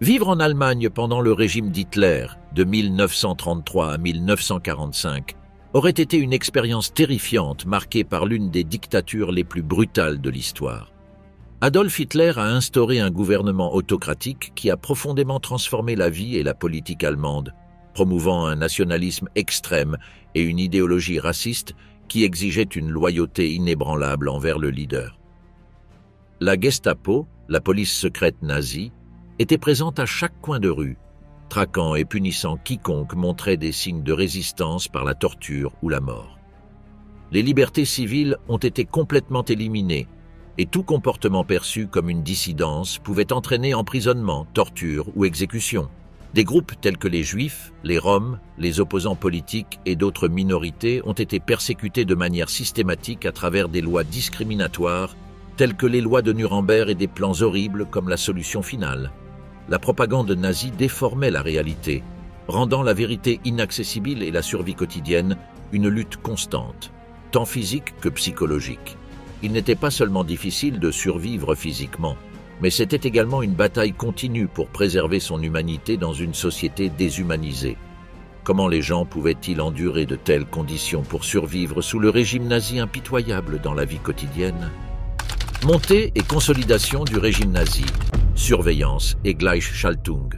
Vivre en Allemagne pendant le régime d'Hitler, de 1933 à 1945, aurait été une expérience terrifiante marquée par l'une des dictatures les plus brutales de l'histoire. Adolf Hitler a instauré un gouvernement autocratique qui a profondément transformé la vie et la politique allemande, promouvant un nationalisme extrême et une idéologie raciste qui exigeait une loyauté inébranlable envers le leader. La Gestapo, la police secrète nazie, était présente à chaque coin de rue, traquant et punissant quiconque montrait des signes de résistance par la torture ou la mort. Les libertés civiles ont été complètement éliminées et tout comportement perçu comme une dissidence pouvait entraîner emprisonnement, torture ou exécution. Des groupes tels que les Juifs, les Roms, les opposants politiques et d'autres minorités ont été persécutés de manière systématique à travers des lois discriminatoires telles que les lois de Nuremberg et des plans horribles comme la solution finale. La propagande nazie déformait la réalité, rendant la vérité inaccessible et la survie quotidienne une lutte constante, tant physique que psychologique. Il n'était pas seulement difficile de survivre physiquement, mais c'était également une bataille continue pour préserver son humanité dans une société déshumanisée. Comment les gens pouvaient-ils endurer de telles conditions pour survivre sous le régime nazi impitoyable dans la vie quotidienne? Montée et consolidation du régime nazi, surveillance et Gleichschaltung.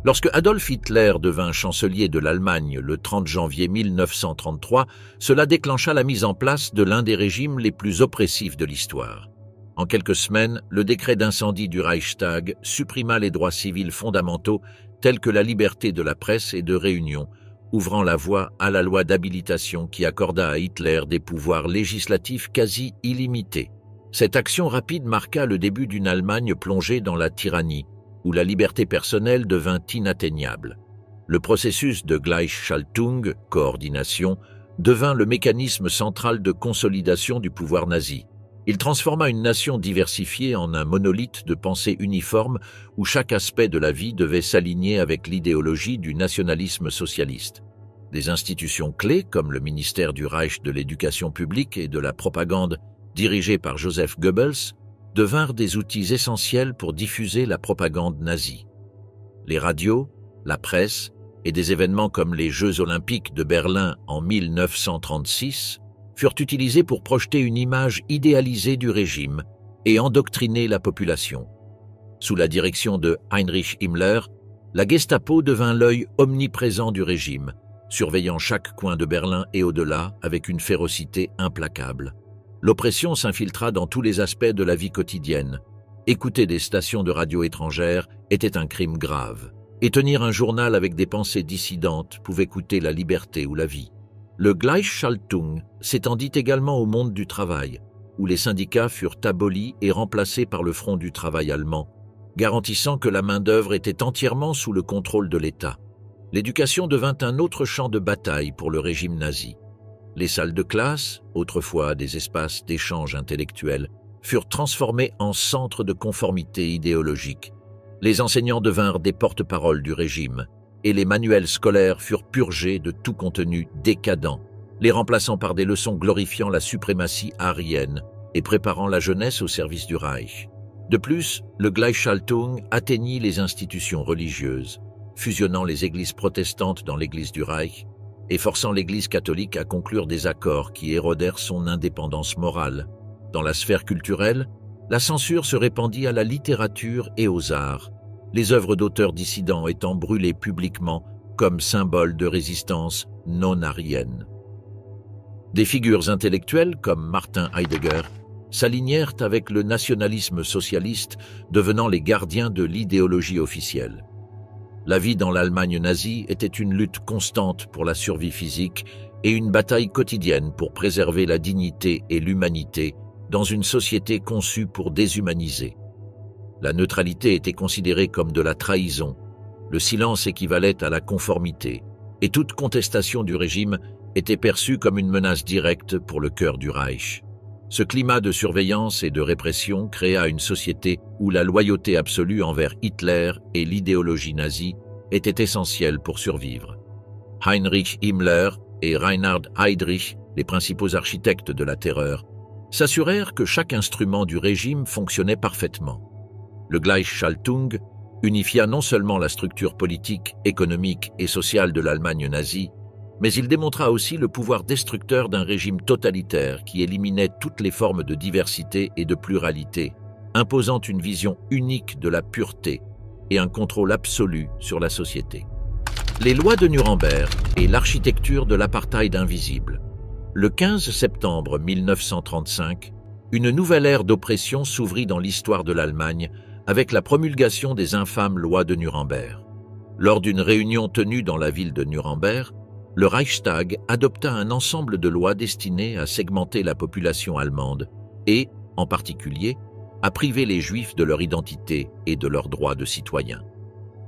Lorsque Adolf Hitler devint chancelier de l'Allemagne le 30 janvier 1933, cela déclencha la mise en place de l'un des régimes les plus oppressifs de l'histoire. En quelques semaines, le décret d'incendie du Reichstag supprima les droits civils fondamentaux tels que la liberté de la presse et de réunion, ouvrant la voie à la loi d'habilitation qui accorda à Hitler des pouvoirs législatifs quasi illimités. Cette action rapide marqua le début d'une Allemagne plongée dans la tyrannie, où la liberté personnelle devint inatteignable. Le processus de Gleichschaltung, coordination, devint le mécanisme central de consolidation du pouvoir nazi. Il transforma une nation diversifiée en un monolithe de pensée uniforme où chaque aspect de la vie devait s'aligner avec l'idéologie du nationalisme socialiste. Des institutions clés comme le ministère du Reich de l'éducation publique et de la propagande dirigé par Joseph Goebbels, devinrent des outils essentiels pour diffuser la propagande nazie. Les radios, la presse et des événements comme les Jeux olympiques de Berlin en 1936 furent utilisés pour projeter une image idéalisée du régime et endoctriner la population. Sous la direction de Heinrich Himmler, la Gestapo devint l'œil omniprésent du régime, surveillant chaque coin de Berlin et au-delà avec une férocité implacable. L'oppression s'infiltra dans tous les aspects de la vie quotidienne. Écouter des stations de radio étrangères était un crime grave, et tenir un journal avec des pensées dissidentes pouvait coûter la liberté ou la vie. Le Gleichschaltung s'étendit également au monde du travail, où les syndicats furent abolis et remplacés par le Front du travail allemand, garantissant que la main-d'œuvre était entièrement sous le contrôle de l'État. L'éducation devint un autre champ de bataille pour le régime nazi. Les salles de classe, autrefois des espaces d'échange intellectuel, furent transformées en centres de conformité idéologique. Les enseignants devinrent des porte-paroles du régime, et les manuels scolaires furent purgés de tout contenu décadent, les remplaçant par des leçons glorifiant la suprématie aryenne et préparant la jeunesse au service du Reich. De plus, le Gleichschaltung atteignit les institutions religieuses, fusionnant les églises protestantes dans l'église du Reich, et forçant l'Église catholique à conclure des accords qui érodèrent son indépendance morale. Dans la sphère culturelle, la censure se répandit à la littérature et aux arts, les œuvres d'auteurs dissidents étant brûlées publiquement comme symbole de résistance non-aryenne. Des figures intellectuelles comme Martin Heidegger s'alignèrent avec le nationalisme socialiste, devenant les gardiens de l'idéologie officielle. La vie dans l'Allemagne nazie était une lutte constante pour la survie physique et une bataille quotidienne pour préserver la dignité et l'humanité dans une société conçue pour déshumaniser. La neutralité était considérée comme de la trahison, le silence équivalait à la conformité, et toute contestation du régime était perçue comme une menace directe pour le cœur du Reich. Ce climat de surveillance et de répression créa une société où la loyauté absolue envers Hitler et l'idéologie nazie était essentielle pour survivre. Heinrich Himmler et Reinhard Heydrich, les principaux architectes de la terreur, s'assurèrent que chaque instrument du régime fonctionnait parfaitement. Le Gleichschaltung unifia non seulement la structure politique, économique et sociale de l'Allemagne nazie, mais il démontra aussi le pouvoir destructeur d'un régime totalitaire qui éliminait toutes les formes de diversité et de pluralité, imposant une vision unique de la pureté et un contrôle absolu sur la société. Les lois de Nuremberg et l'architecture de l'apartheid invisible. Le 15 septembre 1935, une nouvelle ère d'oppression s'ouvrit dans l'histoire de l'Allemagne avec la promulgation des infâmes lois de Nuremberg. Lors d'une réunion tenue dans la ville de Nuremberg, le Reichstag adopta un ensemble de lois destinées à segmenter la population allemande et, en particulier, à priver les Juifs de leur identité et de leurs droits de citoyens.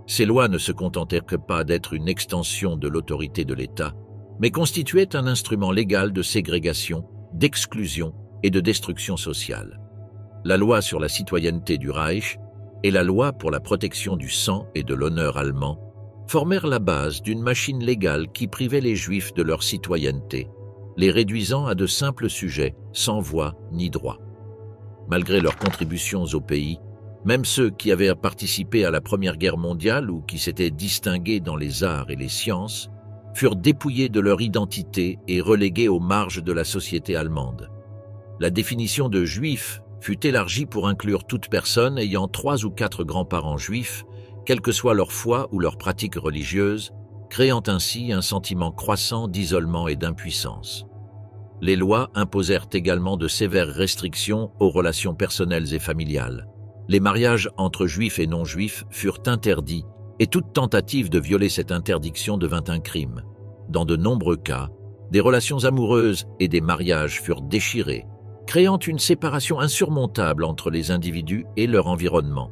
Ces lois ne se contentèrent que pas d'être une extension de l'autorité de l'État, mais constituaient un instrument légal de ségrégation, d'exclusion et de destruction sociale. La loi sur la citoyenneté du Reich et la loi pour la protection du sang et de l'honneur allemand formèrent la base d'une machine légale qui privait les Juifs de leur citoyenneté, les réduisant à de simples sujets sans voix ni droit. Malgré leurs contributions au pays, même ceux qui avaient participé à la Première Guerre mondiale ou qui s'étaient distingués dans les arts et les sciences, furent dépouillés de leur identité et relégués aux marges de la société allemande. La définition de juif fut élargie pour inclure toute personne ayant 3 ou 4 grands-parents juifs, quelle que soit leur foi ou leur pratique religieuse, créant ainsi un sentiment croissant d'isolement et d'impuissance. Les lois imposèrent également de sévères restrictions aux relations personnelles et familiales. Les mariages entre juifs et non-juifs furent interdits et toute tentative de violer cette interdiction devint un crime. Dans de nombreux cas, des relations amoureuses et des mariages furent déchirés, créant une séparation insurmontable entre les individus et leur environnement.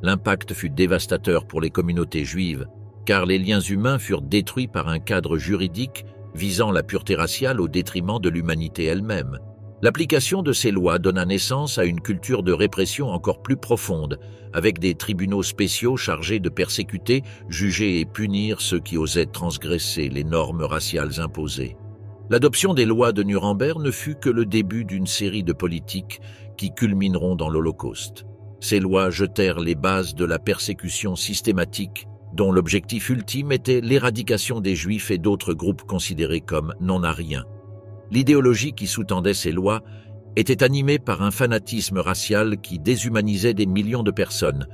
L'impact fut dévastateur pour les communautés juives, car les liens humains furent détruits par un cadre juridique visant la pureté raciale au détriment de l'humanité elle-même. L'application de ces lois donna naissance à une culture de répression encore plus profonde, avec des tribunaux spéciaux chargés de persécuter, juger et punir ceux qui osaient transgresser les normes raciales imposées. L'adoption des lois de Nuremberg ne fut que le début d'une série de politiques qui culmineront dans l'Holocauste. Ces lois jetèrent les bases de la persécution systématique, dont l'objectif ultime était l'éradication des Juifs et d'autres groupes considérés comme non-aryens. L'idéologie qui sous-tendait ces lois était animée par un fanatisme racial qui déshumanisait des millions de personnes,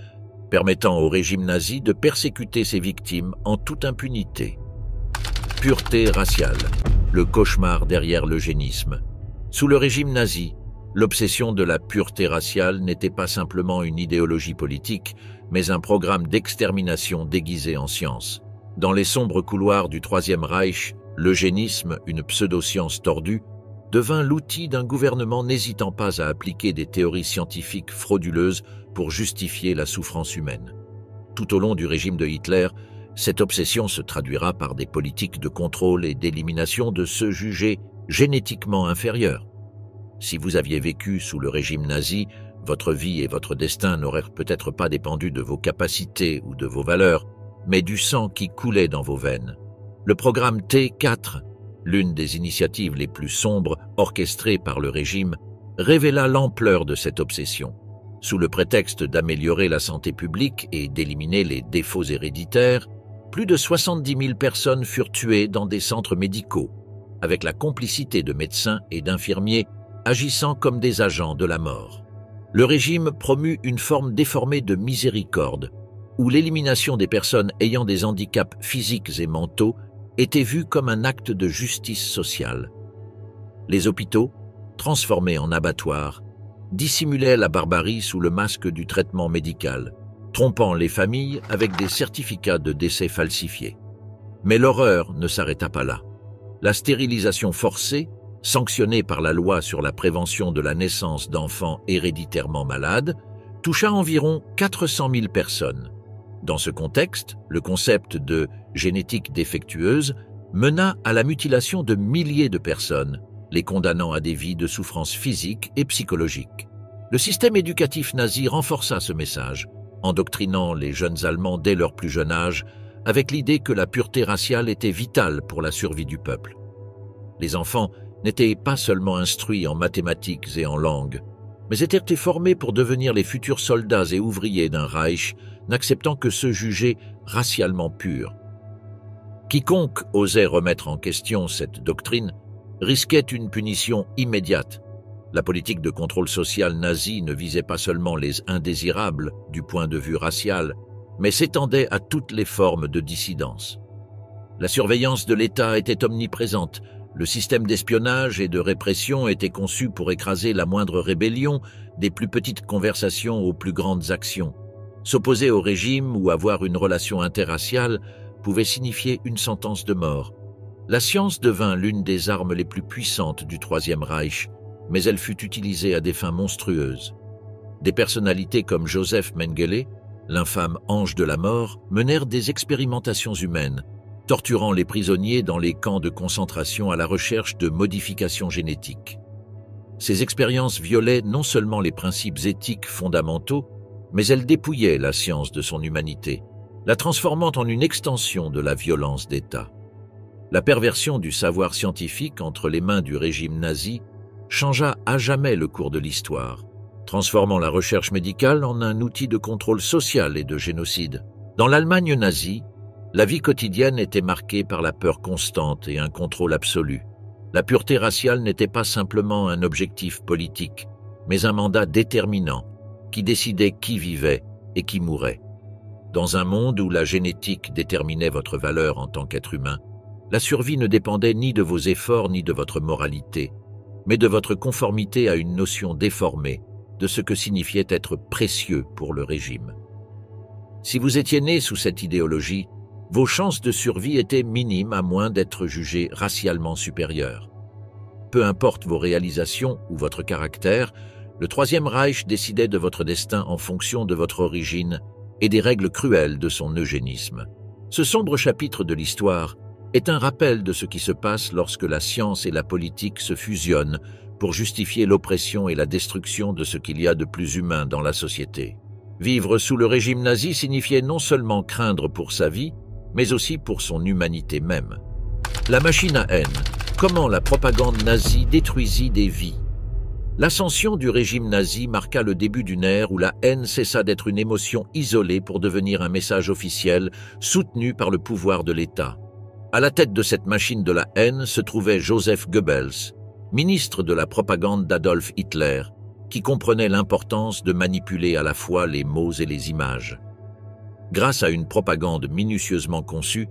permettant au régime nazi de persécuter ses victimes en toute impunité. Pureté raciale, le cauchemar derrière l'eugénisme. Sous le régime nazi, l'obsession de la pureté raciale n'était pas simplement une idéologie politique, mais un programme d'extermination déguisé en science. Dans les sombres couloirs du Troisième Reich, l'eugénisme, une pseudo-science tordue, devint l'outil d'un gouvernement n'hésitant pas à appliquer des théories scientifiques frauduleuses pour justifier la souffrance humaine. Tout au long du régime de Hitler, cette obsession se traduira par des politiques de contrôle et d'élimination de ceux jugés génétiquement inférieurs. Si vous aviez vécu sous le régime nazi, votre vie et votre destin n'auraient peut-être pas dépendu de vos capacités ou de vos valeurs, mais du sang qui coulait dans vos veines. Le programme T4, l'une des initiatives les plus sombres orchestrées par le régime, révéla l'ampleur de cette obsession. Sous le prétexte d'améliorer la santé publique et d'éliminer les défauts héréditaires, plus de 70 000 personnes furent tuées dans des centres médicaux, avec la complicité de médecins et d'infirmiers agissant comme des agents de la mort. Le régime promut une forme déformée de miséricorde, où l'élimination des personnes ayant des handicaps physiques et mentaux était vue comme un acte de justice sociale. Les hôpitaux, transformés en abattoirs, dissimulaient la barbarie sous le masque du traitement médical, trompant les familles avec des certificats de décès falsifiés. Mais l'horreur ne s'arrêta pas là. La stérilisation forcée, sanctionnée par la loi sur la prévention de la naissance d'enfants héréditairement malades, toucha environ 400 000 personnes. Dans ce contexte, le concept de génétique défectueuse mena à la mutilation de milliers de personnes, les condamnant à des vies de souffrance physique et psychologique. Le système éducatif nazi renforça ce message, endoctrinant les jeunes Allemands dès leur plus jeune âge avec l'idée que la pureté raciale était vitale pour la survie du peuple. Les enfants n'étaient pas seulement instruits en mathématiques et en langues, mais étaient formés pour devenir les futurs soldats et ouvriers d'un Reich n'acceptant que ceux jugés racialement purs. Quiconque osait remettre en question cette doctrine risquait une punition immédiate. La politique de contrôle social nazi ne visait pas seulement les indésirables du point de vue racial, mais s'étendait à toutes les formes de dissidence. La surveillance de l'État était omniprésente. Le système d'espionnage et de répression était conçu pour écraser la moindre rébellion, des plus petites conversations aux plus grandes actions. S'opposer au régime ou avoir une relation interraciale pouvait signifier une sentence de mort. La science devint l'une des armes les plus puissantes du Troisième Reich, mais elle fut utilisée à des fins monstrueuses. Des personnalités comme Joseph Mengele, l'infâme ange de la mort, menèrent des expérimentations humaines, torturant les prisonniers dans les camps de concentration à la recherche de modifications génétiques. Ces expériences violaient non seulement les principes éthiques fondamentaux, mais elles dépouillaient la science de son humanité, la transformant en une extension de la violence d'État. La perversion du savoir scientifique entre les mains du régime nazi changea à jamais le cours de l'histoire, transformant la recherche médicale en un outil de contrôle social et de génocide. Dans l'Allemagne nazie, la vie quotidienne était marquée par la peur constante et un contrôle absolu. La pureté raciale n'était pas simplement un objectif politique, mais un mandat déterminant qui décidait qui vivait et qui mourait. Dans un monde où la génétique déterminait votre valeur en tant qu'être humain, la survie ne dépendait ni de vos efforts ni de votre moralité, mais de votre conformité à une notion déformée de ce que signifiait être précieux pour le régime. Si vous étiez né sous cette idéologie, vos chances de survie étaient minimes à moins d'être jugé racialement supérieur. Peu importe vos réalisations ou votre caractère, le Troisième Reich décidait de votre destin en fonction de votre origine et des règles cruelles de son eugénisme. Ce sombre chapitre de l'histoire est un rappel de ce qui se passe lorsque la science et la politique se fusionnent pour justifier l'oppression et la destruction de ce qu'il y a de plus humain dans la société. Vivre sous le régime nazi signifiait non seulement craindre pour sa vie, mais aussi pour son humanité même. La machine à haine, comment la propagande nazie détruisit des vies. L'ascension du régime nazi marqua le début d'une ère où la haine cessa d'être une émotion isolée pour devenir un message officiel soutenu par le pouvoir de l'État. À la tête de cette machine de la haine se trouvait Joseph Goebbels, ministre de la propagande d'Adolf Hitler, qui comprenait l'importance de manipuler à la fois les mots et les images. Grâce à une propagande minutieusement conçue,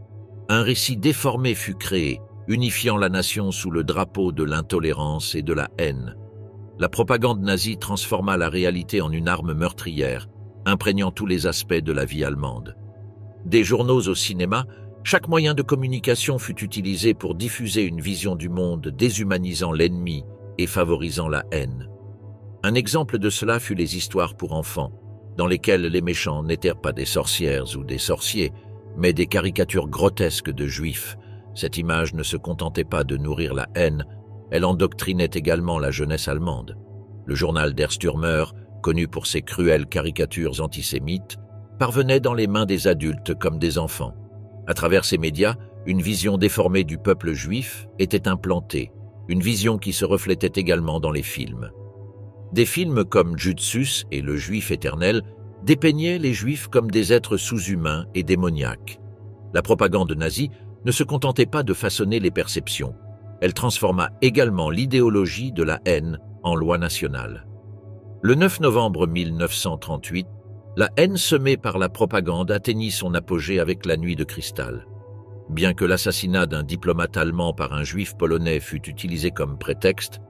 un récit déformé fut créé, unifiant la nation sous le drapeau de l'intolérance et de la haine. La propagande nazie transforma la réalité en une arme meurtrière, imprégnant tous les aspects de la vie allemande. Des journaux au cinéma, chaque moyen de communication fut utilisé pour diffuser une vision du monde déshumanisant l'ennemi et favorisant la haine. Un exemple de cela fut les histoires pour enfants, dans lesquelles les méchants n'étaient pas des sorcières ou des sorciers, mais des caricatures grotesques de juifs. Cette image ne se contentait pas de nourrir la haine, elle endoctrinait également la jeunesse allemande. Le journal Der Stürmer, connu pour ses cruelles caricatures antisémites, parvenait dans les mains des adultes comme des enfants. À travers ces médias, une vision déformée du peuple juif était implantée, une vision qui se reflétait également dans les films. Des films comme Jutsus et Le Juif éternel dépeignaient les Juifs comme des êtres sous-humains et démoniaques. La propagande nazie ne se contentait pas de façonner les perceptions. Elle transforma également l'idéologie de la haine en loi nationale. Le 9 novembre 1938, la haine semée par la propagande atteignit son apogée avec la Nuit de Cristal. Bien que l'assassinat d'un diplomate allemand par un juif polonais fût utilisé comme prétexte,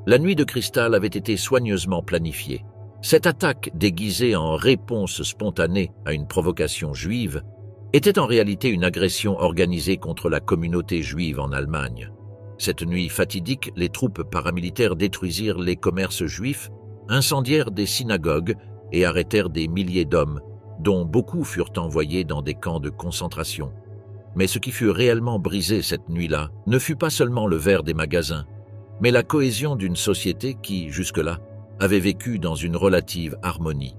la Nuit de Cristal avait été soigneusement planifiée. Cette attaque, déguisée en réponse spontanée à une provocation juive, était en réalité une agression organisée contre la communauté juive en Allemagne. Cette nuit fatidique, les troupes paramilitaires détruisirent les commerces juifs, incendièrent des synagogues et arrêtèrent des milliers d'hommes, dont beaucoup furent envoyés dans des camps de concentration. Mais ce qui fut réellement brisé cette nuit-là ne fut pas seulement le verre des magasins, mais la cohésion d'une société qui, jusque-là, avait vécu dans une relative harmonie.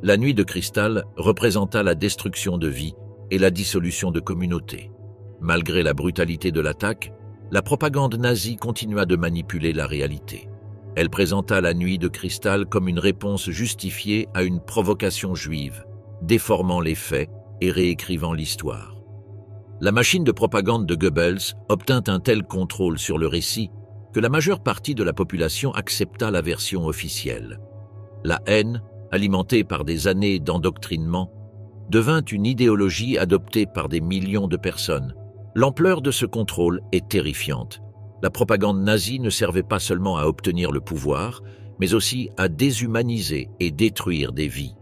La Nuit de Cristal représenta la destruction de vies et la dissolution de communautés. Malgré la brutalité de l'attaque, la propagande nazie continua de manipuler la réalité. Elle présenta la Nuit de Cristal comme une réponse justifiée à une provocation juive. déformant les faits et réécrivant l'histoire. La machine de propagande de Goebbels obtint un tel contrôle sur le récit que la majeure partie de la population accepta la version officielle. La haine, alimentée par des années d'endoctrinement, devint une idéologie adoptée par des millions de personnes. L'ampleur de ce contrôle est terrifiante. La propagande nazie ne servait pas seulement à obtenir le pouvoir, mais aussi à déshumaniser et détruire des vies.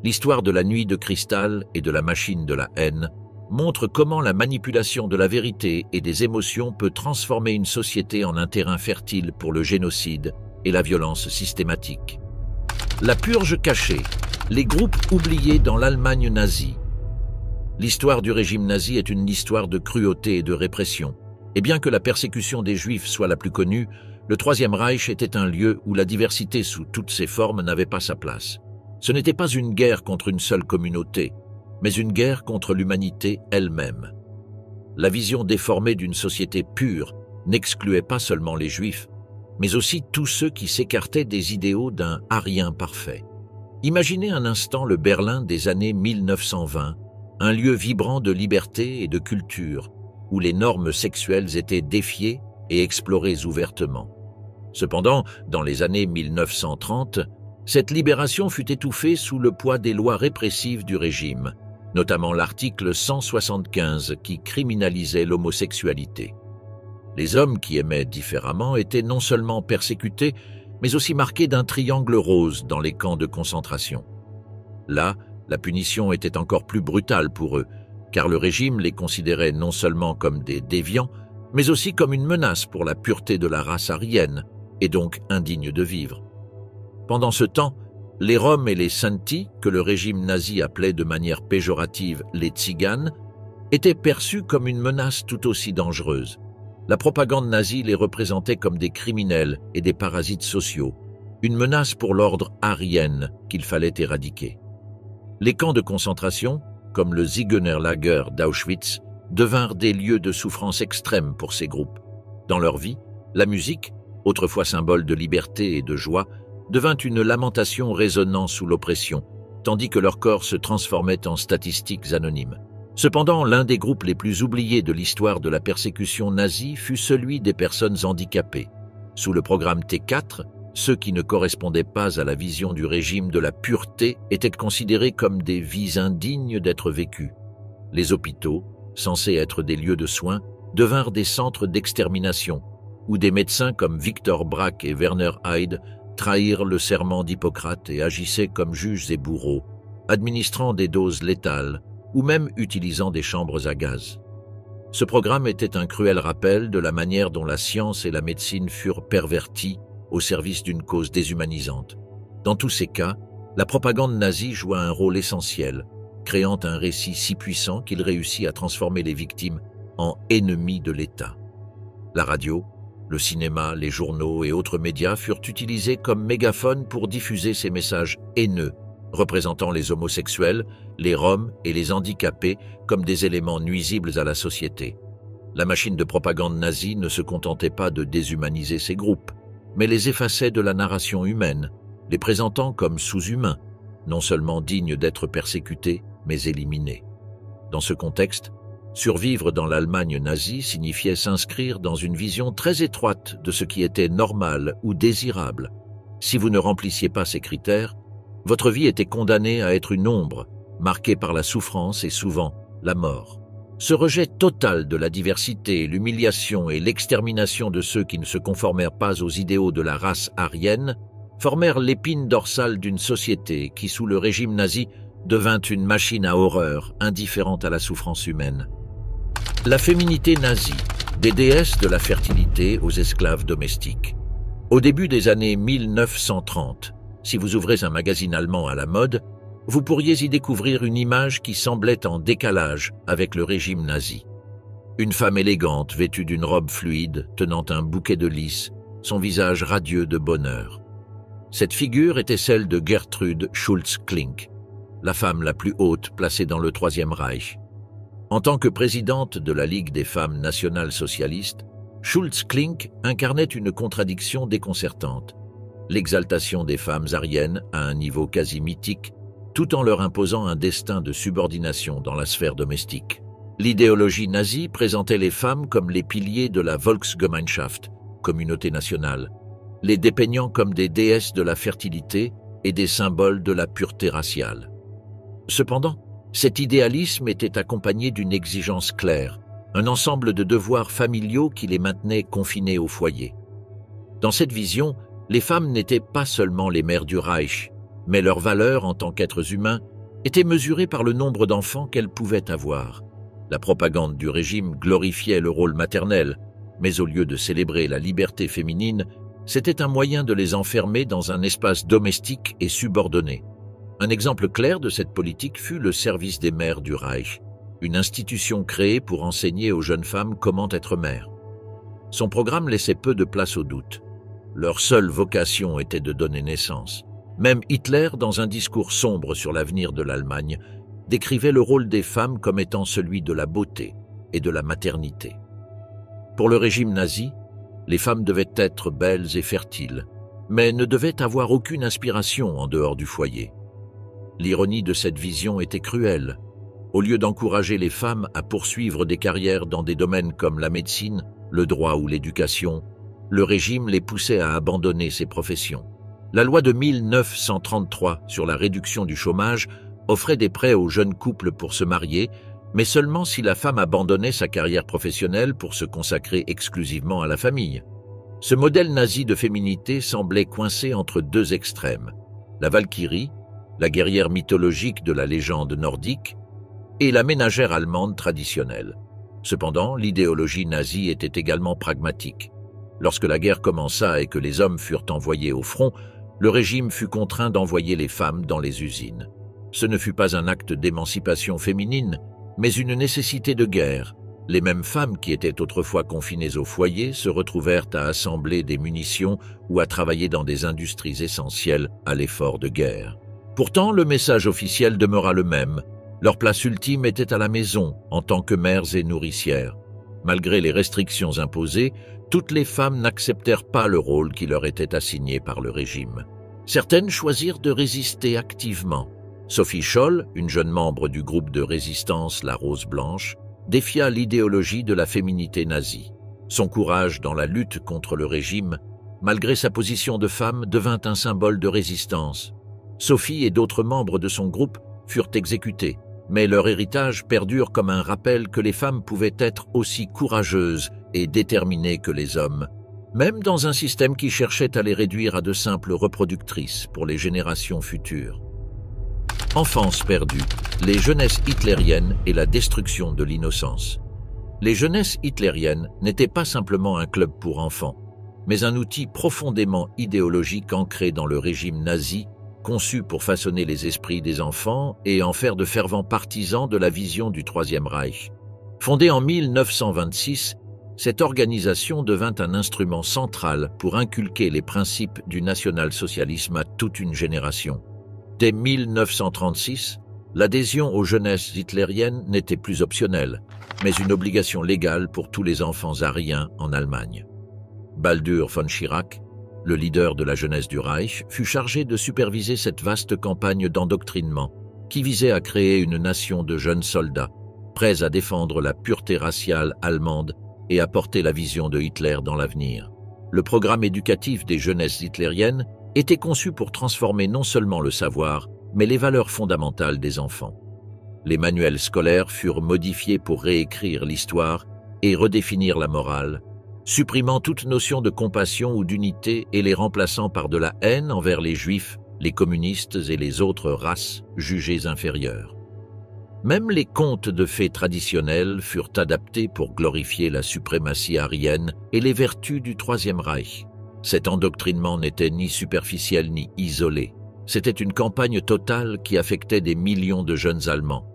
L'histoire de la nuit de cristal et de la machine de la haine montre comment la manipulation de la vérité et des émotions peut transformer une société en un terrain fertile pour le génocide et la violence systématique. La purge cachée, les groupes oubliés dans l'Allemagne nazie. L'histoire du régime nazi est une histoire de cruauté et de répression. Et bien que la persécution des Juifs soit la plus connue, le Troisième Reich était un lieu où la diversité sous toutes ses formes n'avait pas sa place. Ce n'était pas une guerre contre une seule communauté, mais une guerre contre l'humanité elle-même. La vision déformée d'une société pure n'excluait pas seulement les Juifs, mais aussi tous ceux qui s'écartaient des idéaux d'un arien parfait. Imaginez un instant le Berlin des années 1920, un lieu vibrant de liberté et de culture, où les normes sexuelles étaient défiées et explorées ouvertement. Cependant, dans les années 1930, cette libération fut étouffée sous le poids des lois répressives du régime, notamment l'article 175 qui criminalisait l'homosexualité. Les hommes qui aimaient différemment étaient non seulement persécutés, mais aussi marqués d'un triangle rose dans les camps de concentration. Là, la punition était encore plus brutale pour eux, car le régime les considérait non seulement comme des déviants, mais aussi comme une menace pour la pureté de la race aryenne, et donc indignes de vivre. Pendant ce temps, les Roms et les Sinti, que le régime nazi appelait de manière péjorative les Tziganes, étaient perçus comme une menace tout aussi dangereuse. La propagande nazie les représentait comme des criminels et des parasites sociaux, une menace pour l'ordre aryen qu'il fallait éradiquer. Les camps de concentration, comme le Zigeunerlager d'Auschwitz, devinrent des lieux de souffrance extrême pour ces groupes. Dans leur vie, la musique, autrefois symbole de liberté et de joie, devint une lamentation résonnant sous l'oppression, tandis que leur corps se transformait en statistiques anonymes. Cependant, l'un des groupes les plus oubliés de l'histoire de la persécution nazie fut celui des personnes handicapées. Sous le programme T4, ceux qui ne correspondaient pas à la vision du régime de la pureté étaient considérés comme des vies indignes d'être vécues. Les hôpitaux, censés être des lieux de soins, devinrent des centres d'extermination, où des médecins comme Victor Brack et Werner Heide trahirent le serment d'Hippocrate et agissaient comme juges et bourreaux, administrant des doses létales ou même utilisant des chambres à gaz. Ce programme était un cruel rappel de la manière dont la science et la médecine furent perverties au service d'une cause déshumanisante. Dans tous ces cas, la propagande nazie joua un rôle essentiel, créant un récit si puissant qu'il réussit à transformer les victimes en ennemis de l'État. La radio, le cinéma, les journaux et autres médias furent utilisés comme mégaphones pour diffuser ces messages haineux, représentant les homosexuels, les Roms et les handicapés comme des éléments nuisibles à la société. La machine de propagande nazie ne se contentait pas de déshumaniser ces groupes, mais les effaçait de la narration humaine, les présentant comme sous-humains, non seulement dignes d'être persécutés, mais éliminés. Dans ce contexte, survivre dans l'Allemagne nazie signifiait s'inscrire dans une vision très étroite de ce qui était normal ou désirable. Si vous ne remplissiez pas ces critères, votre vie était condamnée à être une ombre, marquée par la souffrance et souvent la mort. Ce rejet total de la diversité, l'humiliation et l'extermination de ceux qui ne se conformèrent pas aux idéaux de la race aryenne formèrent l'épine dorsale d'une société qui, sous le régime nazi, devint une machine à horreur, indifférente à la souffrance humaine. La féminité nazie, des déesses de la fertilité aux esclaves domestiques. Au début des années 1930, si vous ouvrez un magazine allemand à la mode, vous pourriez y découvrir une image qui semblait en décalage avec le régime nazi. Une femme élégante, vêtue d'une robe fluide, tenant un bouquet de lys, son visage radieux de bonheur. Cette figure était celle de Gertrude Schultz-Klink, la femme la plus haute placée dans le Troisième Reich. En tant que présidente de la Ligue des femmes nationales-socialistes, Schultz-Klink incarnait une contradiction déconcertante. L'exaltation des femmes aryennes à un niveau quasi mythique tout en leur imposant un destin de subordination dans la sphère domestique. L'idéologie nazie présentait les femmes comme les piliers de la Volksgemeinschaft, communauté nationale, les dépeignant comme des déesses de la fertilité et des symboles de la pureté raciale. Cependant, cet idéalisme était accompagné d'une exigence claire, un ensemble de devoirs familiaux qui les maintenaient confinés au foyer. Dans cette vision, les femmes n'étaient pas seulement les mères du Reich, mais leur valeur en tant qu'êtres humains était mesurée par le nombre d'enfants qu'elles pouvaient avoir. La propagande du régime glorifiait le rôle maternel, mais au lieu de célébrer la liberté féminine, c'était un moyen de les enfermer dans un espace domestique et subordonné. Un exemple clair de cette politique fut le service des mères du Reich, une institution créée pour enseigner aux jeunes femmes comment être mères. Son programme laissait peu de place au doute. Leur seule vocation était de donner naissance. Même Hitler, dans un discours sombre sur l'avenir de l'Allemagne, décrivait le rôle des femmes comme étant celui de la beauté et de la maternité. Pour le régime nazi, les femmes devaient être belles et fertiles, mais ne devaient avoir aucune inspiration en dehors du foyer. L'ironie de cette vision était cruelle. Au lieu d'encourager les femmes à poursuivre des carrières dans des domaines comme la médecine, le droit ou l'éducation, le régime les poussait à abandonner ces professions. La loi de 1933 sur la réduction du chômage offrait des prêts aux jeunes couples pour se marier, mais seulement si la femme abandonnait sa carrière professionnelle pour se consacrer exclusivement à la famille. Ce modèle nazi de féminité semblait coincé entre deux extrêmes, la Valkyrie, la guerrière mythologique de la légende nordique, et la ménagère allemande traditionnelle. Cependant, l'idéologie nazie était également pragmatique. Lorsque la guerre commença et que les hommes furent envoyés au front, le régime fut contraint d'envoyer les femmes dans les usines. Ce ne fut pas un acte d'émancipation féminine, mais une nécessité de guerre. Les mêmes femmes qui étaient autrefois confinées au foyer se retrouvèrent à assembler des munitions ou à travailler dans des industries essentielles à l'effort de guerre. Pourtant, le message officiel demeura le même. Leur place ultime était à la maison, en tant que mères et nourricières. Malgré les restrictions imposées, toutes les femmes n'acceptèrent pas le rôle qui leur était assigné par le régime. Certaines choisirent de résister activement. Sophie Scholl, une jeune membre du groupe de résistance La Rose Blanche, défia l'idéologie de la féminité nazie. Son courage dans la lutte contre le régime, malgré sa position de femme, devint un symbole de résistance. Sophie et d'autres membres de son groupe furent exécutés, mais leur héritage perdure comme un rappel que les femmes pouvaient être aussi courageuses et déterminées que les hommes, même dans un système qui cherchait à les réduire à de simples reproductrices pour les générations futures. Enfance perdue, les jeunesses hitlériennes et la destruction de l'innocence. Les jeunesses hitlériennes n'étaient pas simplement un club pour enfants, mais un outil profondément idéologique ancré dans le régime nazi, conçu pour façonner les esprits des enfants et en faire de fervents partisans de la vision du Troisième Reich. Fondée en 1926, cette organisation devint un instrument central pour inculquer les principes du national-socialisme à toute une génération. Dès 1936, l'adhésion aux jeunesses hitlériennes n'était plus optionnelle, mais une obligation légale pour tous les enfants aryens en Allemagne. Baldur von Schirach, le leader de la jeunesse du Reich, fut chargé de superviser cette vaste campagne d'endoctrinement qui visait à créer une nation de jeunes soldats, prêts à défendre la pureté raciale allemande et à porter la vision de Hitler dans l'avenir. Le programme éducatif des jeunesses hitlériennes était conçu pour transformer non seulement le savoir, mais les valeurs fondamentales des enfants. Les manuels scolaires furent modifiés pour réécrire l'histoire et redéfinir la morale, supprimant toute notion de compassion ou d'unité et les remplaçant par de la haine envers les juifs, les communistes et les autres races jugées inférieures. Même les contes de fées traditionnels furent adaptés pour glorifier la suprématie aryenne et les vertus du Troisième Reich. Cet endoctrinement n'était ni superficiel ni isolé. C'était une campagne totale qui affectait des millions de jeunes Allemands.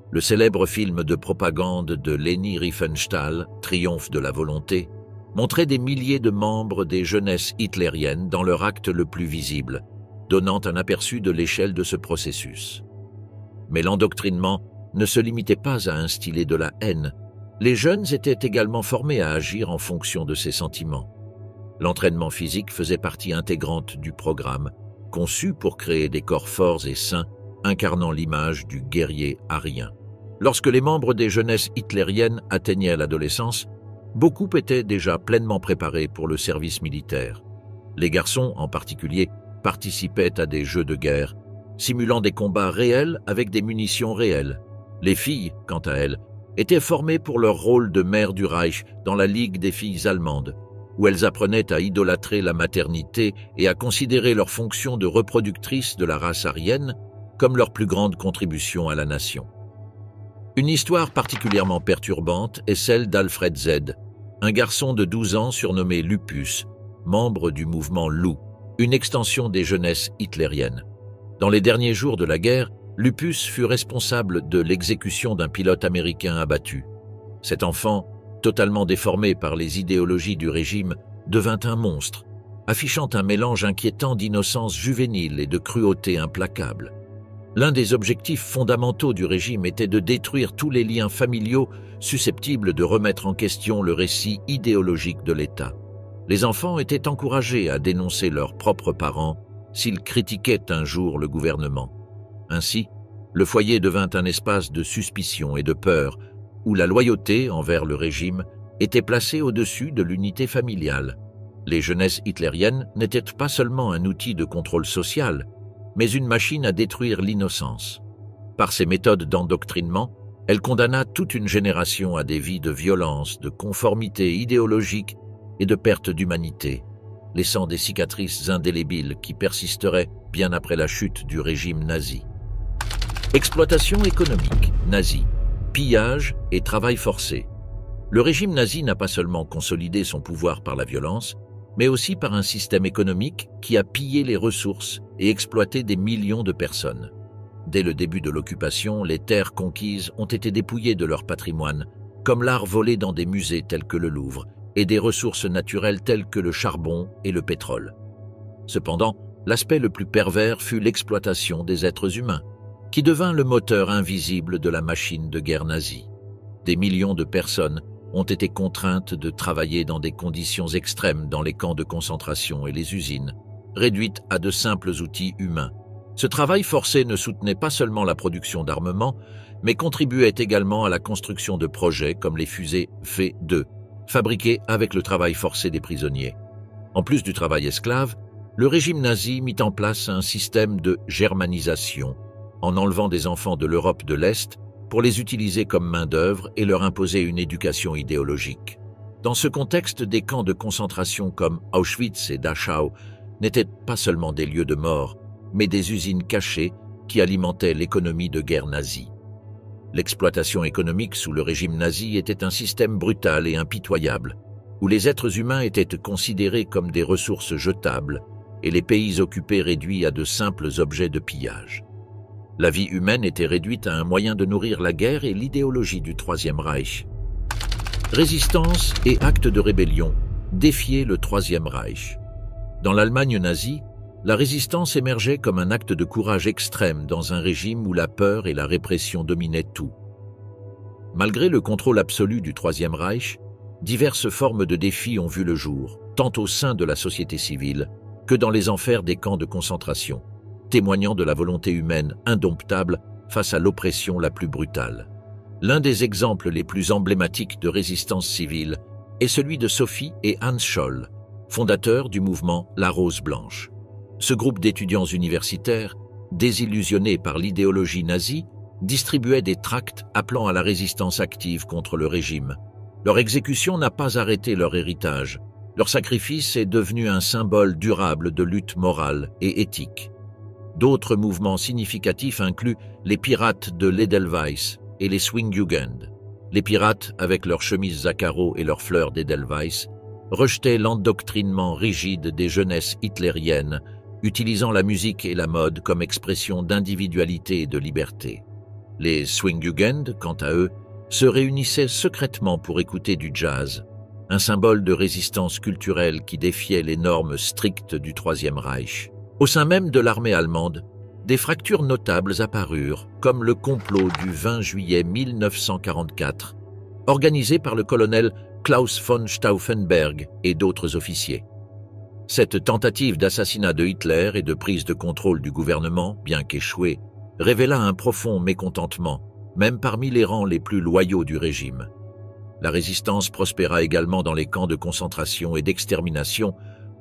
Le célèbre film de propagande de Leni Riefenstahl, Triomphe de la volonté, montrait des milliers de membres des jeunesses hitlériennes dans leur acte le plus visible, donnant un aperçu de l'échelle de ce processus. Mais l'endoctrinement ne se limitait pas à instiller de la haine. Les jeunes étaient également formés à agir en fonction de ces sentiments. L'entraînement physique faisait partie intégrante du programme, conçu pour créer des corps forts et sains incarnant l'image du guerrier arien. Lorsque les membres des jeunesses hitlériennes atteignaient l'adolescence, beaucoup étaient déjà pleinement préparés pour le service militaire. Les garçons, en particulier, participaient à des jeux de guerre, simulant des combats réels avec des munitions réelles. Les filles, quant à elles, étaient formées pour leur rôle de mère du Reich dans la Ligue des filles allemandes, où elles apprenaient à idolâtrer la maternité et à considérer leur fonction de reproductrice de la race aryenne comme leur plus grande contribution à la nation. Une histoire particulièrement perturbante est celle d'Alfred Z, un garçon de 12 ans surnommé Lupus, membre du mouvement Loup, une extension des jeunesses hitlériennes. Dans les derniers jours de la guerre, Lupus fut responsable de l'exécution d'un pilote américain abattu. Cet enfant, totalement déformé par les idéologies du régime, devint un monstre, affichant un mélange inquiétant d'innocence juvénile et de cruauté implacable. L'un des objectifs fondamentaux du régime était de détruire tous les liens familiaux susceptibles de remettre en question le récit idéologique de l'État. Les enfants étaient encouragés à dénoncer leurs propres parents s'ils critiquaient un jour le gouvernement. Ainsi, le foyer devint un espace de suspicion et de peur, où la loyauté envers le régime était placée au-dessus de l'unité familiale. Les jeunesses hitlériennes n'étaient pas seulement un outil de contrôle social, mais une machine à détruire l'innocence. Par ses méthodes d'endoctrinement, elle condamna toute une génération à des vies de violence, de conformité idéologique et de perte d'humanité, laissant des cicatrices indélébiles qui persisteraient bien après la chute du régime nazi. Exploitation économique, nazie, pillage et travail forcé. Le régime nazi n'a pas seulement consolidé son pouvoir par la violence, mais aussi par un système économique qui a pillé les ressources et exploité des millions de personnes. Dès le début de l'occupation, les terres conquises ont été dépouillées de leur patrimoine, comme l'art volé dans des musées tels que le Louvre, et des ressources naturelles telles que le charbon et le pétrole. Cependant, l'aspect le plus pervers fut l'exploitation des êtres humains, qui devint le moteur invisible de la machine de guerre nazie. Des millions de personnes ont été contraintes de travailler dans des conditions extrêmes dans les camps de concentration et les usines, réduites à de simples outils humains. Ce travail forcé ne soutenait pas seulement la production d'armements, mais contribuait également à la construction de projets comme les fusées V2, fabriquées avec le travail forcé des prisonniers. En plus du travail esclave, le régime nazi mit en place un système de germanisation, en enlevant des enfants de l'Europe de l'Est pour les utiliser comme main-d'œuvre et leur imposer une éducation idéologique. Dans ce contexte, des camps de concentration comme Auschwitz et Dachau n'étaient pas seulement des lieux de mort, mais des usines cachées qui alimentaient l'économie de guerre nazie. L'exploitation économique sous le régime nazi était un système brutal et impitoyable, où les êtres humains étaient considérés comme des ressources jetables et les pays occupés réduits à de simples objets de pillage. La vie humaine était réduite à un moyen de nourrir la guerre et l'idéologie du Troisième Reich. Résistance et actes de rébellion défiaient le Troisième Reich. Dans l'Allemagne nazie, la résistance émergeait comme un acte de courage extrême dans un régime où la peur et la répression dominaient tout. Malgré le contrôle absolu du Troisième Reich, diverses formes de défis ont vu le jour, tant au sein de la société civile que dans les enfers des camps de concentration, témoignant de la volonté humaine indomptable face à l'oppression la plus brutale. L'un des exemples les plus emblématiques de résistance civile est celui de Sophie et Hans Scholl, fondateurs du mouvement La Rose Blanche. Ce groupe d'étudiants universitaires, désillusionnés par l'idéologie nazie, distribuait des tracts appelant à la résistance active contre le régime. Leur exécution n'a pas arrêté leur héritage. Leur sacrifice est devenu un symbole durable de lutte morale et éthique. D'autres mouvements significatifs incluent les pirates de l'Edelweiss et les Swingjugend. Les pirates, avec leurs chemises à carreaux et leurs fleurs d'Edelweiss, rejetaient l'endoctrinement rigide des jeunesses hitlériennes, utilisant la musique et la mode comme expression d'individualité et de liberté. Les Swingjugend, quant à eux, se réunissaient secrètement pour écouter du jazz, un symbole de résistance culturelle qui défiait les normes strictes du Troisième Reich. Au sein même de l'armée allemande, des fractures notables apparurent, comme le complot du 20 juillet 1944, organisé par le colonel Klaus von Stauffenberg et d'autres officiers. Cette tentative d'assassinat de Hitler et de prise de contrôle du gouvernement, bien qu'échouée, révéla un profond mécontentement, même parmi les rangs les plus loyaux du régime. La résistance prospéra également dans les camps de concentration et d'extermination,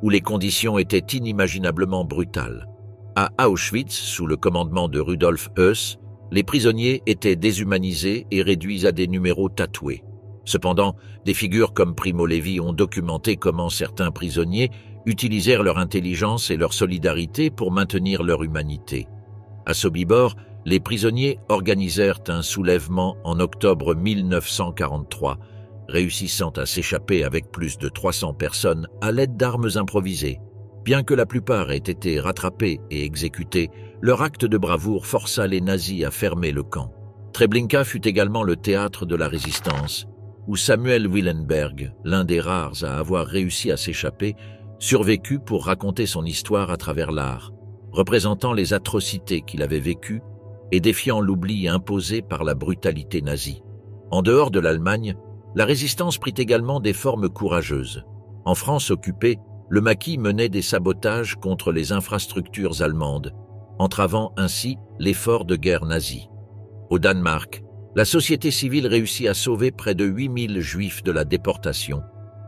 où les conditions étaient inimaginablement brutales. À Auschwitz, sous le commandement de Rudolf Höss, les prisonniers étaient déshumanisés et réduits à des numéros tatoués. Cependant, des figures comme Primo Levi ont documenté comment certains prisonniers utilisèrent leur intelligence et leur solidarité pour maintenir leur humanité. À Sobibor, les prisonniers organisèrent un soulèvement en octobre 1943, réussissant à s'échapper avec plus de 300 personnes à l'aide d'armes improvisées. Bien que la plupart aient été rattrapés et exécutés, leur acte de bravoure força les nazis à fermer le camp. Treblinka fut également le théâtre de la résistance, où Samuel Willenberg, l'un des rares à avoir réussi à s'échapper, survécut pour raconter son histoire à travers l'art, représentant les atrocités qu'il avait vécues et défiant l'oubli imposé par la brutalité nazie. En dehors de l'Allemagne, la résistance prit également des formes courageuses. En France occupée, le maquis menait des sabotages contre les infrastructures allemandes, entravant ainsi l'effort de guerre nazi. Au Danemark, la société civile réussit à sauver près de 8000 juifs de la déportation,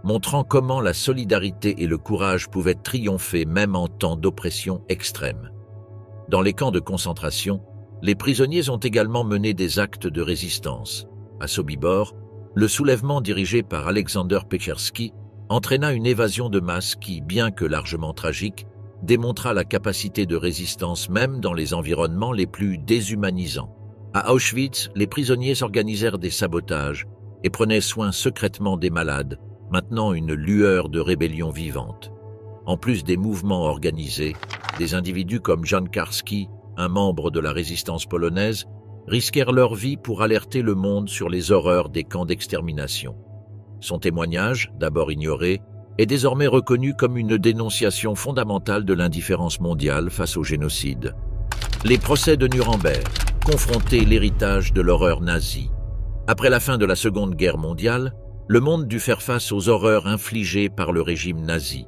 montrant comment la solidarité et le courage pouvaient triompher même en temps d'oppression extrême. Dans les camps de concentration, les prisonniers ont également mené des actes de résistance. À Sobibor, le soulèvement dirigé par Alexander Pechersky entraîna une évasion de masse qui, bien que largement tragique, démontra la capacité de résistance même dans les environnements les plus déshumanisants. À Auschwitz, les prisonniers organisèrent des sabotages et prenaient soin secrètement des malades, maintenant une lueur de rébellion vivante. En plus des mouvements organisés, des individus comme Jan Karski, un membre de la résistance polonaise, risquèrent leur vie pour alerter le monde sur les horreurs des camps d'extermination. Son témoignage, d'abord ignoré, est désormais reconnu comme une dénonciation fondamentale de l'indifférence mondiale face au génocide. Les procès de Nuremberg confrontaient l'héritage de l'horreur nazie. Après la fin de la Seconde Guerre mondiale, le monde dut faire face aux horreurs infligées par le régime nazi.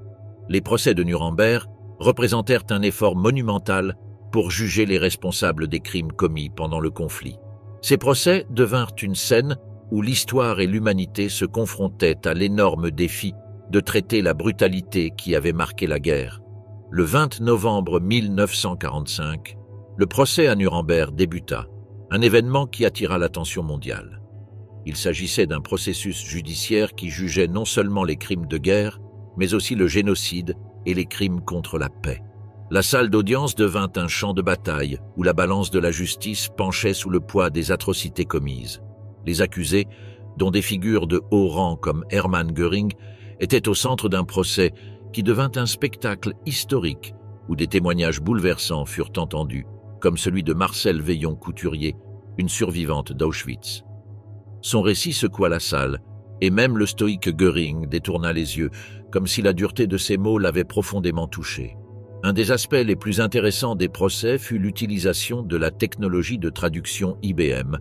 Les procès de Nuremberg représentèrent un effort monumental pour juger les responsables des crimes commis pendant le conflit. Ces procès devinrent une scène où l'histoire et l'humanité se confrontaient à l'énorme défi de traiter la brutalité qui avait marqué la guerre. Le 20 novembre 1945, le procès à Nuremberg débuta, un événement qui attira l'attention mondiale. Il s'agissait d'un processus judiciaire qui jugeait non seulement les crimes de guerre, mais aussi le génocide et les crimes contre la paix. La salle d'audience devint un champ de bataille où la balance de la justice penchait sous le poids des atrocités commises. Les accusés, dont des figures de haut rang comme Hermann Göring, étaient au centre d'un procès qui devint un spectacle historique où des témoignages bouleversants furent entendus, comme celui de Marcel Veillon-Couturier, une survivante d'Auschwitz. Son récit secoua la salle, et même le stoïque Göring détourna les yeux, comme si la dureté de ses mots l'avait profondément touché. Un des aspects les plus intéressants des procès fut l'utilisation de la technologie de traduction IBM,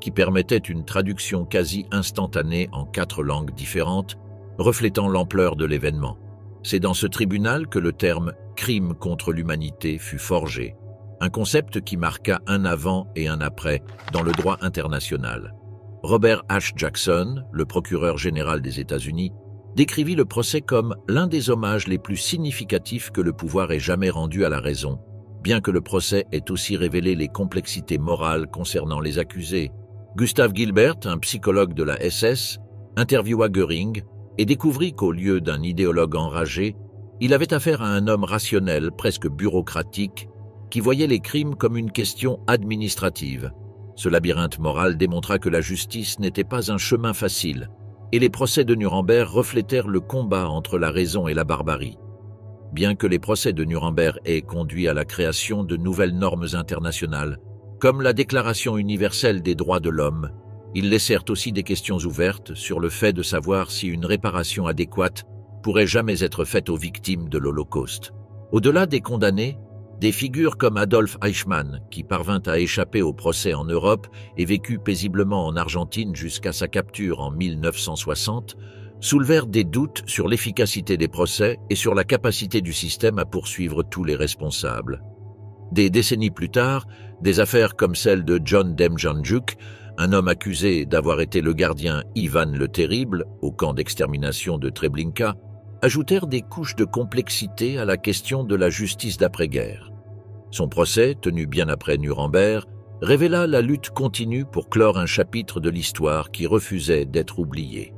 qui permettait une traduction quasi instantanée en 4 langues différentes, reflétant l'ampleur de l'événement. C'est dans ce tribunal que le terme « crime contre l'humanité » fut forgé, un concept qui marqua un avant et un après dans le droit international. Robert H. Jackson, le procureur général des États-Unis, décrivit le procès comme l'un des hommages les plus significatifs que le pouvoir ait jamais rendu à la raison, bien que le procès ait aussi révélé les complexités morales concernant les accusés. Gustav Gilbert, un psychologue de la SS, interviewa Göring et découvrit qu'au lieu d'un idéologue enragé, il avait affaire à un homme rationnel, presque bureaucratique, qui voyait les crimes comme une question administrative. Ce labyrinthe moral démontra que la justice n'était pas un chemin facile, et les procès de Nuremberg reflétèrent le combat entre la raison et la barbarie. Bien que les procès de Nuremberg aient conduit à la création de nouvelles normes internationales, comme la Déclaration universelle des droits de l'homme, ils laissèrent aussi des questions ouvertes sur le fait de savoir si une réparation adéquate pourrait jamais être faite aux victimes de l'Holocauste. Au-delà des condamnés, des figures comme Adolf Eichmann, qui parvint à échapper au procès en Europe et vécut paisiblement en Argentine jusqu'à sa capture en 1960, soulevèrent des doutes sur l'efficacité des procès et sur la capacité du système à poursuivre tous les responsables. Des décennies plus tard, des affaires comme celle de John Demjanjuk, un homme accusé d'avoir été le gardien Ivan le Terrible au camp d'extermination de Treblinka, ajoutèrent des couches de complexité à la question de la justice d'après-guerre. Son procès, tenu bien après Nuremberg, révéla la lutte continue pour clore un chapitre de l'histoire qui refusait d'être oublié.